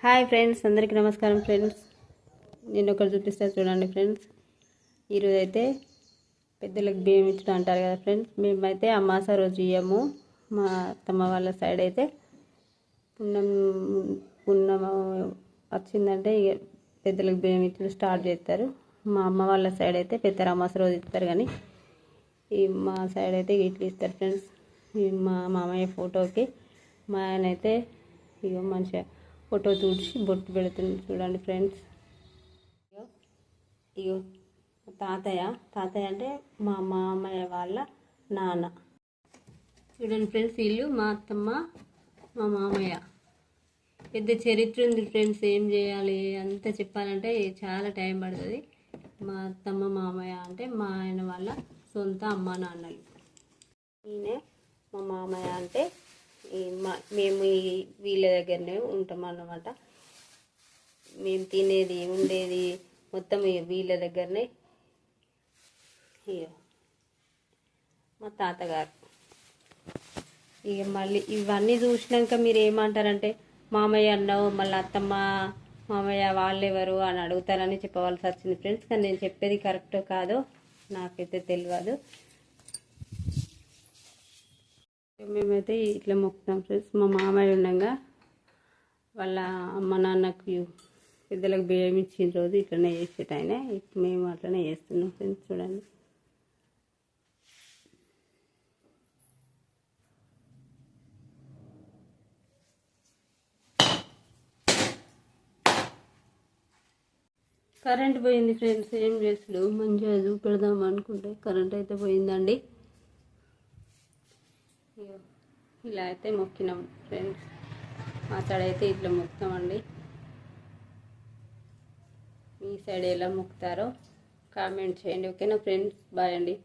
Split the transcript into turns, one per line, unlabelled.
Hi friends, అందరికీ నమస్కారం friends. నేను ఒకటి చూపిస్తాను చూడండి ఫ్రెండ్స్. ఈరోజు అయితే పెద్దలకు బియ్యం ఇచ్చడం అంటారు కదా ఫ్రెండ్స్. మేమైతే అమాస రోజు ఇయ్యము. మా అత్తమ్మ వాళ్ళ సైడ్ అయితే పున్నం పున్నం వచ్చిందంటే ఇక పెద్దలకు బియ్యం ఇచ్చడం స్టార్ట్ చేస్తారు. మా అమ్మ వాళ్ళ సైడ్ అయితే పెద్ద అమాస రోజు ఇస్తారు, కానీ మా సైడ్ అయితే ఇట్లా ఇస్తారు ఫ్రెండ్స్. మా మామయ్య ఫోటోకి మా ఆయన అయితే ఇక మంచిగా ఫోటో చూసి బొట్టు పెడుతుంది చూడండి ఫ్రెండ్స్. ఇగో తాతయ్య అంటే మా మామయ్య వాళ్ళ నాన్న. చూడండి ఫ్రెండ్స్, వీళ్ళు మా అత్తమ్మ మా మామయ్య. పెద్ద చరిత్ర ఉంది ఫ్రెండ్స్. ఏం చేయాలి అంతా చెప్పాలంటే చాలా టైం పడుతుంది. మా అత్తమ్మ మామయ్య అంటే మా ఆయన వాళ్ళ సొంత అమ్మ నాన్నలు. ఈయనే మా మామయ్య అంటే మేము వీళ్ళ దగ్గరనే ఉంటాం అన్నమాట. మేము తినేది ఉండేది మొత్తం వీళ్ళ దగ్గరనే. ఇక మా తాతగారు. ఇక మళ్ళీ ఇవన్నీ చూసినాక మీరు ఏమంటారంటే, మామయ్య అన్నావు మళ్ళీ అత్తమ్మ మామయ్య వాళ్ళెవరు అని అడుగుతారని చెప్పవలసి వచ్చింది ఫ్రెండ్స్. కానీ నేను చెప్పేది కరెక్టో కాదో నాకైతే తెలియదు. మేమైతే ఇట్లా మొక్కుతాం ఫ్రెండ్స్. మా మామయ్య ఉండగా వాళ్ళ అమ్మ నాన్నకు పెద్దలకు బియ్యం ఇచ్చిన రోజు ఇట్లనే చేసేట ఆయన. మేము అట్లనే చేస్తున్నాం ఫ్రెండ్స్. చూడండి, కరెంట్ పోయింది ఫ్రెండ్స్. ఏం చేస్తుడు మంచిగా చూపెడదాం అనుకుంటే కరెంట్ అయితే పోయిందండి. ఇలా అయితే మొక్కినాం ఫ్రెండ్స్. మా సైడ్ అయితే ఇట్లా మొక్కుతామండి. మీ సైడ్ ఎలా మొక్కుతారో కామెంట్ చేయండి. ఓకేనా ఫ్రెండ్స్? బాయ్ అండి.